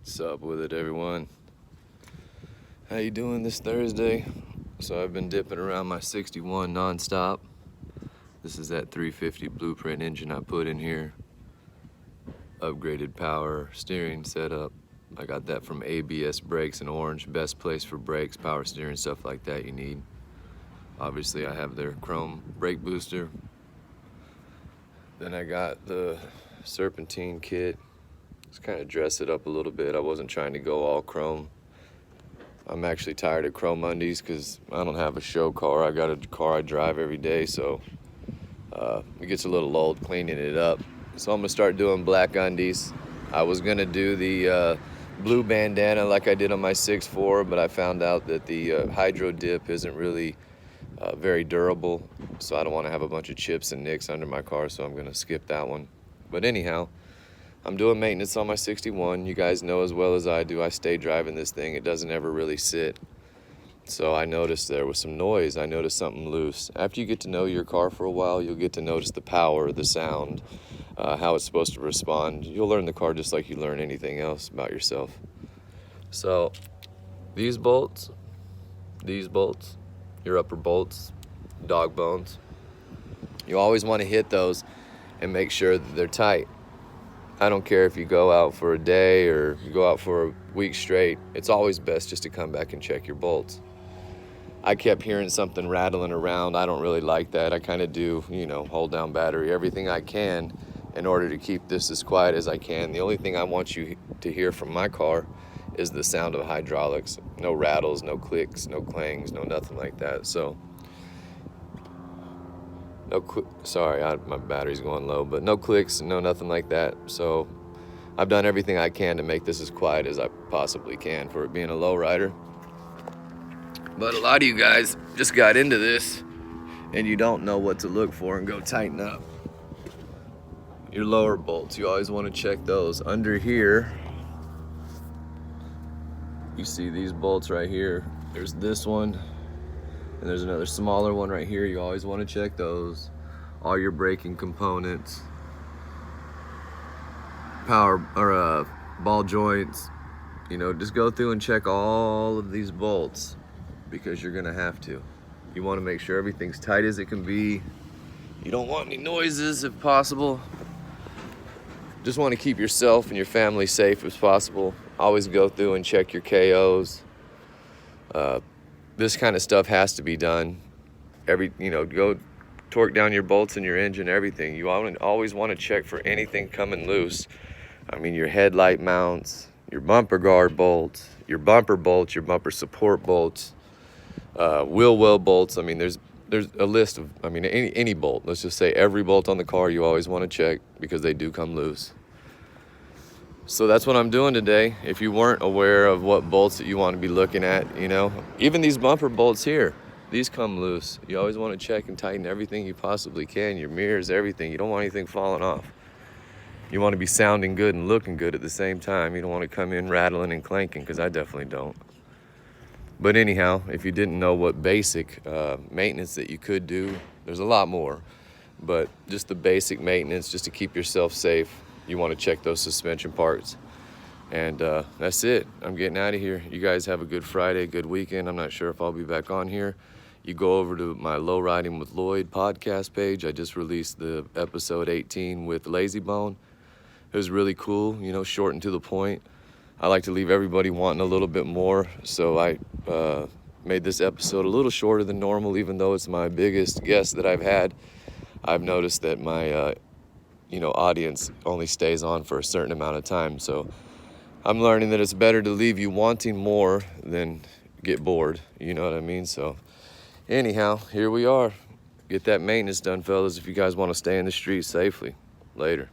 What's up with it, everyone? How you doing this Thursday? So I've been dipping around my 61 nonstop. This is that 350 Blueprint engine I put in here. Upgraded power steering setup. I got that from ABS Brakes in Orange. Best place for brakes, power steering, stuff like that you need. Obviously I have their chrome brake booster. Then I got the Serpentine kit. Just kind of dress it up a little bit. I wasn't trying to go all chrome. I'm actually tired of chrome undies because I don't have a show car. I got a car I drive every day, so it gets a little old cleaning it up. So I'm gonna start doing black undies. I was gonna do the blue bandana like I did on my 6.4, but I found out that the hydro dip isn't really very durable, so I don't want to have a bunch of chips and nicks under my car, so I'm gonna skip that one. But anyhow, I'm doing maintenance on my 61. You guys know as well as I do, I stay driving this thing. It doesn't ever really sit. So I noticed there was some noise. I noticed something loose. After you get to know your car for a while, you'll get to notice the power, the sound, how it's supposed to respond. You'll learn the car just like you learn anything else about yourself. So these bolts, your upper bolts, dog bones, you always want to hit those and make sure that they're tight. I don't care if you go out for a day or you go out for a week straight. It's always best just to come back and check your bolts. I kept hearing something rattling around. I don't really like that. I kind of do, hold down battery, everything I can in order to keep this as quiet as I can. The only thing I want you to hear from my car is the sound of hydraulics. No rattles, no clicks, no clangs, no nothing like that. So, my battery's going low, but no clicks, no nothing like that. So I've done everything I can to make this as quiet as I possibly can for it being a lowrider. But a lot of you guys just got into this and you don't know what to look for and go tighten up your lower bolts. You always want to check those. Under here, you see these bolts right here. There's this one, and there's another smaller one right here. You always want to check those. All your braking components, power or ball joints, just go through and check all of these bolts because you're gonna have to. You want to make sure everything's tight as it can be. You don't want any noises if possible. Just want to keep yourself and your family safe as possible. Always go through and check your KOs. This kind of stuff has to be done. Go torque down your bolts and your engine, everything. You always want to check for anything coming loose. Your headlight mounts, your bumper guard bolts, your bumper support bolts, wheel well bolts. There's a list of, any bolt. Let's just say every bolt on the car you always want to check because they do come loose. So that's what I'm doing today. If you weren't aware of what bolts that you want to be looking at, even these bumper bolts here, these come loose. You always want to check and tighten everything you possibly can, your mirrors, everything. You don't want anything falling off. You want to be sounding good and looking good at the same time. You don't want to come in rattling and clanking, because I definitely don't. But anyhow, if you didn't know what basic maintenance that you could do, there's a lot more. But just the basic maintenance, just to keep yourself safe, you want to check those suspension parts. And that's it. I'm getting out of here. You guys have a good Friday, good weekend. I'm not sure if I'll be back on here. You go over to my Low Riding with Lloyd podcast page. I just released the episode 18 with Lazy Bone. It was really cool, short and to the point. I like to leave everybody wanting a little bit more, so I made this episode a little shorter than normal, even though it's my biggest guest that I've had. I've noticed that my audience only stays on for a certain amount of time, so I'm learning that it's better to leave you wanting more than get bored, you know what I mean? So anyhow, here we are. Get that maintenance done, fellas, if you guys want to stay in the street safely. Later.